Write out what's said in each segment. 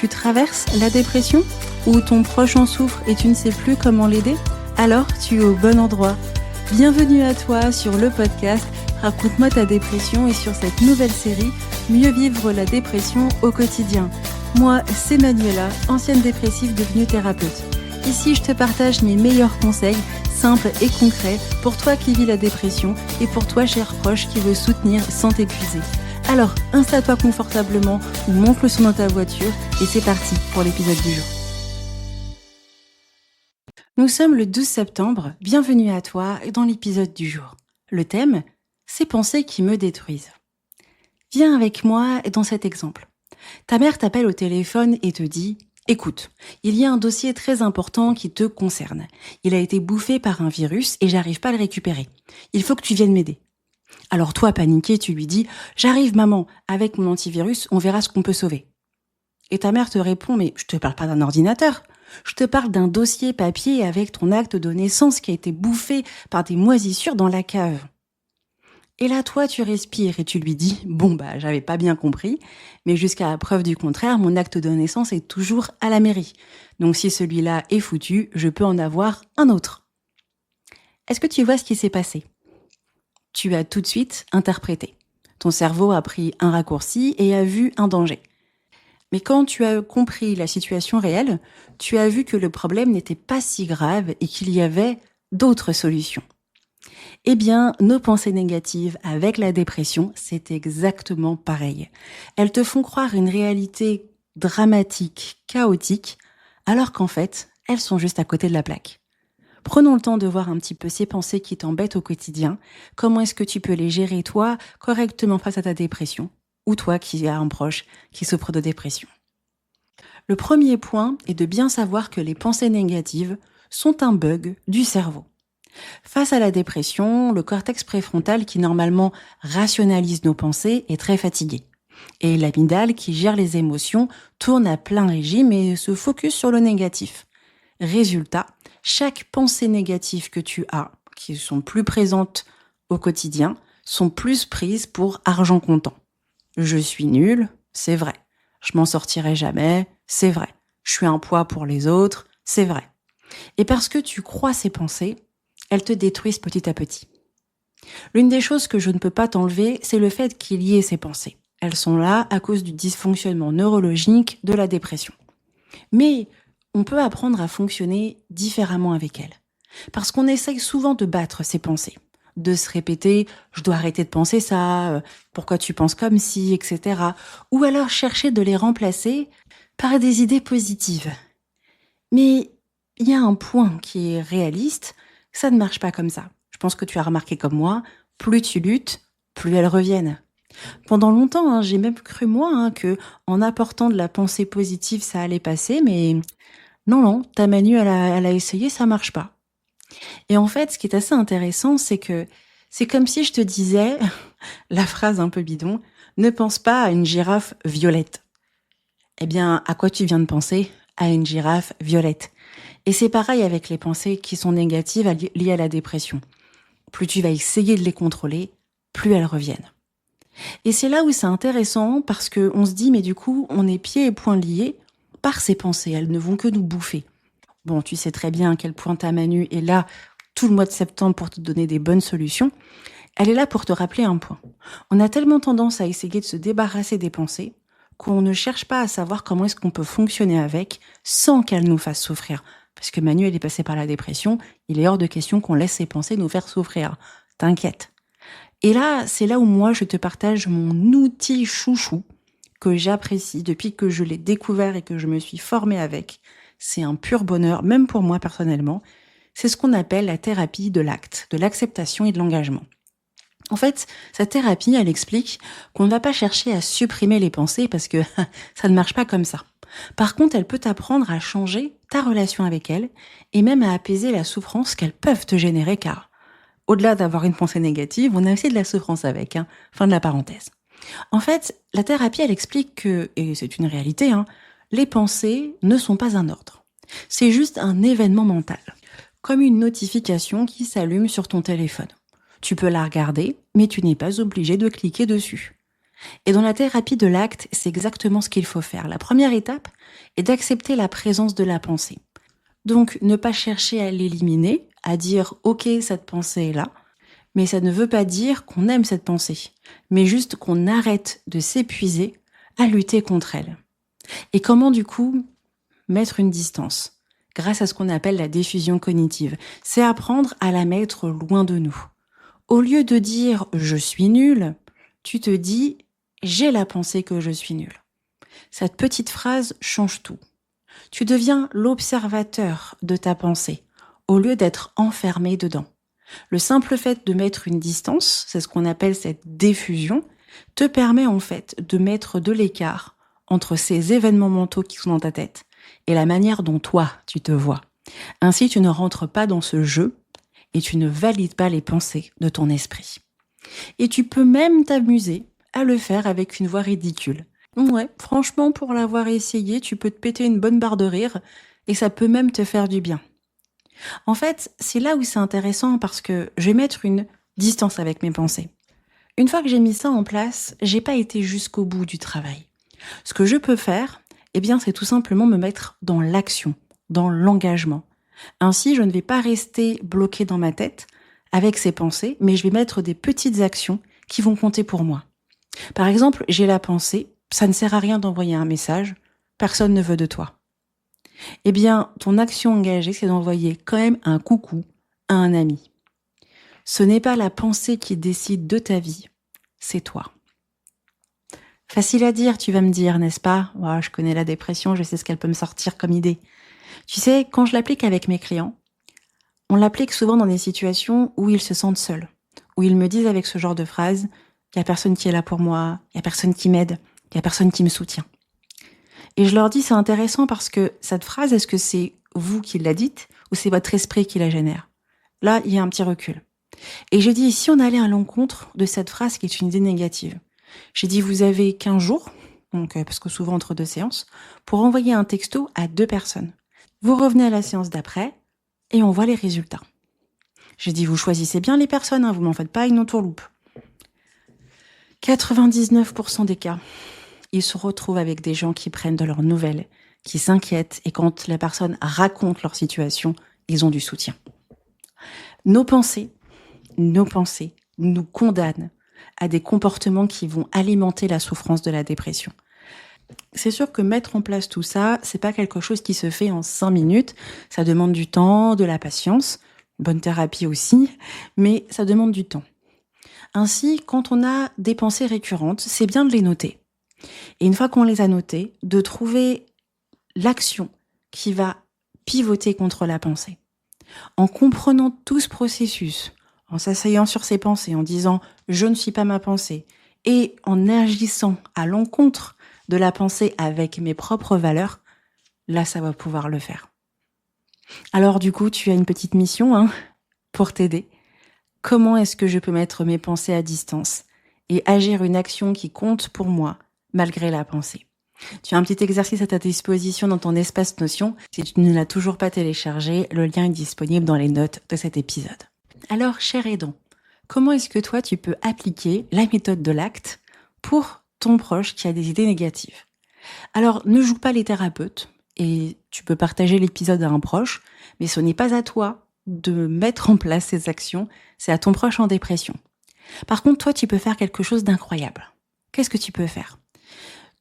Tu traverses la dépression? Ou ton proche en souffre et tu ne sais plus comment l'aider? Alors tu es au bon endroit. Bienvenue à toi sur le podcast Raconte-moi ta dépression et sur cette nouvelle série Mieux vivre la dépression au quotidien. Moi, c'est Manuela, ancienne dépressive devenue thérapeute. Ici, je te partage mes meilleurs conseils, simples et concrets, pour toi qui vis la dépression et pour toi, cher proche, qui veut soutenir sans t'épuiser. Alors, installe-toi confortablement ou monte le son dans ta voiture et c'est parti pour l'épisode du jour. Nous sommes le 12 septembre, bienvenue à toi dans l'épisode du jour. Le thème, ces pensées qui me détruisent. Viens avec moi dans cet exemple. Ta mère t'appelle au téléphone et te dit « Écoute, il y a un dossier très important qui te concerne. Il a été bouffé par un virus et j'arrive pas à le récupérer. Il faut que tu viennes m'aider. » Alors toi, paniqué, tu lui dis « J'arrive maman, avec mon antivirus, on verra ce qu'on peut sauver. » Et ta mère te répond « Mais je te parle pas d'un ordinateur. Je te parle d'un dossier papier avec ton acte de naissance qui a été bouffé par des moisissures dans la cave. » Et là, toi, tu respires et tu lui dis « Bon, j'avais pas bien compris, mais jusqu'à la preuve du contraire, mon acte de naissance est toujours à la mairie. Donc si celui-là est foutu, je peux en avoir un autre. » Est-ce que tu vois ce qui s'est passé? Tu as tout de suite interprété. Ton cerveau a pris un raccourci et a vu un danger. Mais quand tu as compris la situation réelle, tu as vu que le problème n'était pas si grave et qu'il y avait d'autres solutions. Eh bien, nos pensées négatives avec la dépression, c'est exactement pareil. Elles te font croire une réalité dramatique, chaotique, alors qu'en fait, elles sont juste à côté de la plaque. Prenons le temps de voir un petit peu ces pensées qui t'embêtent au quotidien. Comment est-ce que tu peux les gérer, toi, correctement face à ta dépression, ou toi qui as un proche qui souffre de dépression. Le premier point est de bien savoir que les pensées négatives sont un bug du cerveau. Face à la dépression, le cortex préfrontal qui normalement rationalise nos pensées est très fatigué. Et l'amygdale qui gère les émotions tourne à plein régime et se focus sur le négatif. Résultat, chaque pensée négative que tu as, qui sont plus présentes au quotidien, sont plus prises pour argent comptant. Je suis nulle, c'est vrai. Je m'en sortirai jamais, c'est vrai. Je suis un poids pour les autres, c'est vrai. Et parce que tu crois ces pensées, elles te détruisent petit à petit. L'une des choses que je ne peux pas t'enlever, c'est le fait qu'il y ait ces pensées. Elles sont là à cause du dysfonctionnement neurologique de la dépression. Mais on peut apprendre à fonctionner différemment avec elles. Parce qu'on essaye souvent de battre ces pensées, de se répéter « je dois arrêter de penser ça, pourquoi tu penses comme si, etc. » Ou alors chercher de les remplacer par des idées positives. Mais il y a un point qui est réaliste, ça ne marche pas comme ça. Je pense que tu as remarqué comme moi, plus tu luttes, plus elles reviennent. Pendant longtemps, j'ai même cru moi que en apportant de la pensée positive, ça allait passer, mais non, ta Manu, elle a essayé, ça marche pas. Et en fait, ce qui est assez intéressant, c'est que c'est comme si je te disais, la phrase un peu bidon, ne pense pas à une girafe violette. Eh bien, à quoi tu viens de penser? À une girafe violette. Et c'est pareil avec les pensées qui sont négatives liées à la dépression. Plus tu vas essayer de les contrôler, plus elles reviennent. Et c'est là où c'est intéressant parce qu'on se dit, mais du coup, on est pieds et poings liés par ces pensées. Elles ne vont que nous bouffer. Bon, tu sais très bien à quel point ta Manu est là tout le mois de septembre pour te donner des bonnes solutions. Elle est là pour te rappeler un point. On a tellement tendance à essayer de se débarrasser des pensées qu'on ne cherche pas à savoir comment est-ce qu'on peut fonctionner avec sans qu'elles nous fassent souffrir. Parce que Manu, elle est passée par la dépression, il est hors de question qu'on laisse ses pensées nous faire souffrir. T'inquiète. Et là, c'est là où moi, je te partage mon outil chouchou que j'apprécie depuis que je l'ai découvert et que je me suis formée avec. C'est un pur bonheur, même pour moi personnellement. C'est ce qu'on appelle la thérapie de l'acte, de l'acceptation et de l'engagement. En fait, cette thérapie, elle explique qu'on ne va pas chercher à supprimer les pensées parce que ça ne marche pas comme ça. Par contre, elle peut t'apprendre à changer ta relation avec elles et même à apaiser la souffrance qu'elles peuvent te générer car au-delà d'avoir une pensée négative, on a aussi de la souffrance avec. Fin de la parenthèse. En fait, la thérapie, elle explique que, et c'est une réalité, les pensées ne sont pas un ordre. C'est juste un événement mental, comme une notification qui s'allume sur ton téléphone. Tu peux la regarder, mais tu n'es pas obligé de cliquer dessus. Et dans la thérapie de l'acte, c'est exactement ce qu'il faut faire. La première étape est d'accepter la présence de la pensée. Donc, ne pas chercher à l'éliminer, à dire « Ok, cette pensée est là », mais ça ne veut pas dire qu'on aime cette pensée, mais juste qu'on arrête de s'épuiser à lutter contre elle. Et comment du coup mettre une distance grâce à ce qu'on appelle la diffusion cognitive. C'est apprendre à la mettre loin de nous. Au lieu de dire « je suis nul », tu te dis « j'ai la pensée que je suis nul ». Cette petite phrase change tout. Tu deviens l'observateur de ta pensée, au lieu d'être enfermé dedans. Le simple fait de mettre une distance, c'est ce qu'on appelle cette diffusion, te permet en fait de mettre de l'écart entre ces événements mentaux qui sont dans ta tête et la manière dont toi, tu te vois. Ainsi, tu ne rentres pas dans ce jeu et tu ne valides pas les pensées de ton esprit. Et tu peux même t'amuser à le faire avec une voix ridicule. Ouais, franchement, pour l'avoir essayé, tu peux te péter une bonne barre de rire et ça peut même te faire du bien. En fait, c'est là où c'est intéressant parce que je vais mettre une distance avec mes pensées. Une fois que j'ai mis ça en place, j'ai pas été jusqu'au bout du travail. Ce que je peux faire, eh bien, c'est tout simplement me mettre dans l'action, dans l'engagement. Ainsi, je ne vais pas rester bloqué dans ma tête avec ces pensées, mais je vais mettre des petites actions qui vont compter pour moi. Par exemple, j'ai la pensée, ça ne sert à rien d'envoyer un message, personne ne veut de toi. Eh bien, ton action engagée, c'est d'envoyer quand même un coucou à un ami. Ce n'est pas la pensée qui décide de ta vie, c'est toi. Facile à dire, tu vas me dire, n'est-ce pas ? Ouais, je connais la dépression, je sais ce qu'elle peut me sortir comme idée. Tu sais, quand je l'applique avec mes clients, on l'applique souvent dans des situations où ils se sentent seuls, où ils me disent avec ce genre de phrase, il n'y a personne qui est là pour moi, il n'y a personne qui m'aide, il n'y a personne qui me soutient. Et je leur dis, c'est intéressant parce que cette phrase, est-ce que c'est vous qui la dites ou c'est votre esprit qui la génère ? Là, il y a un petit recul. Et j'ai dit, si on allait à l'encontre de cette phrase qui est une idée négative, j'ai dit, vous avez 15 jours, donc parce que souvent entre 2 séances, pour envoyer un texto à 2 personnes. Vous revenez à la séance d'après et on voit les résultats. J'ai dit, vous choisissez bien les personnes, hein, vous m'en faites pas une entourloupe. 99% des cas, ils se retrouvent avec des gens qui prennent de leurs nouvelles, qui s'inquiètent, et quand la personne raconte leur situation, ils ont du soutien. Nos pensées nous condamnent à des comportements qui vont alimenter la souffrance de la dépression. C'est sûr que mettre en place tout ça, c'est pas quelque chose qui se fait en 5 minutes. Ça demande du temps, de la patience, une bonne thérapie aussi, mais ça demande du temps. Ainsi, quand on a des pensées récurrentes, c'est bien de les noter. Et une fois qu'on les a notées, de trouver l'action qui va pivoter contre la pensée. En comprenant tout ce processus, en s'asseyant sur ses pensées, en disant « je ne suis pas ma pensée » et en agissant à l'encontre de la pensée avec mes propres valeurs, là, ça va pouvoir le faire. Alors du coup, tu as une petite mission pour t'aider. Comment est-ce que je peux mettre mes pensées à distance et agir une action qui compte pour moi malgré la pensée? Tu as un petit exercice à ta disposition dans ton espace Notion. Si tu ne l'as toujours pas téléchargé, le lien est disponible dans les notes de cet épisode. Alors, cher aidant, comment est-ce que toi, tu peux appliquer la méthode de l'acte pour ton proche qui a des idées négatives? Alors, ne joue pas les thérapeutes et tu peux partager l'épisode à un proche, mais ce n'est pas à toi de mettre en place ces actions, c'est à ton proche en dépression. Par contre, toi, tu peux faire quelque chose d'incroyable. Qu'est-ce que tu peux faire ?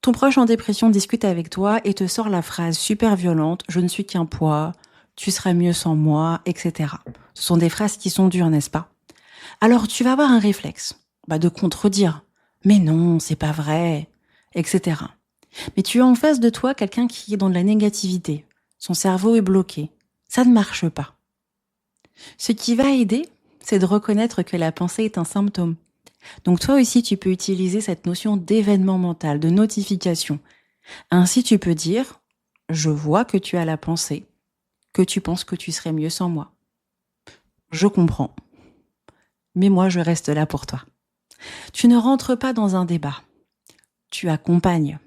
Ton proche en dépression discute avec toi et te sort la phrase super violente « je ne suis qu'un poids »,« tu seras mieux sans moi », etc. Ce sont des phrases qui sont dures, n'est-ce pas? Alors tu vas avoir un réflexe de contredire « mais non, c'est pas vrai », etc. Mais tu as en face de toi quelqu'un qui est dans de la négativité. Son cerveau est bloqué. Ça ne marche pas. Ce qui va aider, c'est de reconnaître que la pensée est un symptôme. Donc toi aussi, tu peux utiliser cette notion d'événement mental, de notification. Ainsi, tu peux dire « Je vois que tu as la pensée, que tu penses que tu serais mieux sans moi. Je comprends, mais moi, je reste là pour toi. » Tu ne rentres pas dans un débat. Tu accompagnes.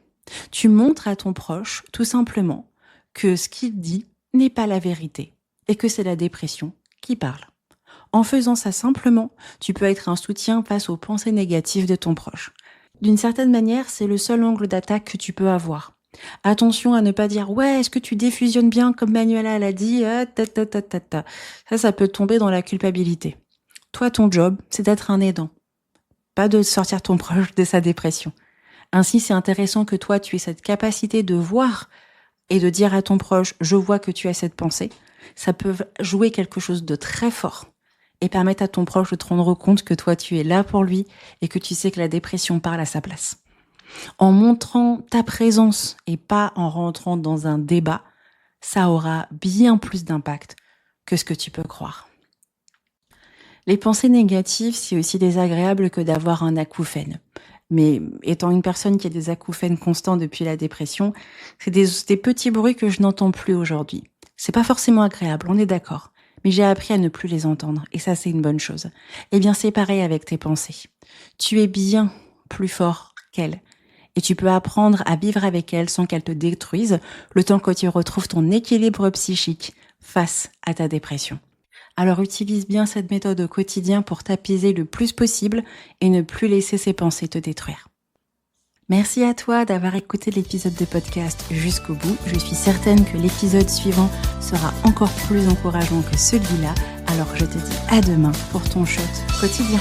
Tu montres à ton proche, tout simplement, que ce qu'il dit n'est pas la vérité et que c'est la dépression qui parle. En faisant ça simplement, tu peux être un soutien face aux pensées négatives de ton proche. d'une certaine manière, c'est le seul angle d'attaque que tu peux avoir. Attention à ne pas dire « Ouais, est-ce que tu diffusionnes bien comme Manuela l'a dit ?» Ça peut tomber dans la culpabilité. Toi, ton job, c'est d'être un aidant, pas de sortir ton proche de sa dépression. Ainsi, c'est intéressant que toi, tu aies cette capacité de voir et de dire à ton proche « Je vois que tu as cette pensée ». Ça peut jouer quelque chose de très fort et permettre à ton proche de te rendre compte que toi, tu es là pour lui et que tu sais que la dépression parle à sa place. En montrant ta présence et pas en rentrant dans un débat, ça aura bien plus d'impact que ce que tu peux croire. Les pensées négatives, c'est aussi désagréable que d'avoir un acouphène. Mais étant une personne qui a des acouphènes constants depuis la dépression, c'est des petits bruits que je n'entends plus aujourd'hui. C'est pas forcément agréable, on est d'accord. Mais j'ai appris à ne plus les entendre, et ça c'est une bonne chose. Eh bien c'est pareil avec tes pensées. Tu es bien plus fort qu'elles. Et tu peux apprendre à vivre avec elles sans qu'elles te détruisent, le temps que tu retrouves ton équilibre psychique face à ta dépression. Alors utilise bien cette méthode au quotidien pour t'apaiser le plus possible et ne plus laisser ces pensées te détruire. Merci à toi d'avoir écouté l'épisode de podcast jusqu'au bout. Je suis certaine que l'épisode suivant sera encore plus encourageant que celui-là. Alors je te dis à demain pour ton shot quotidien.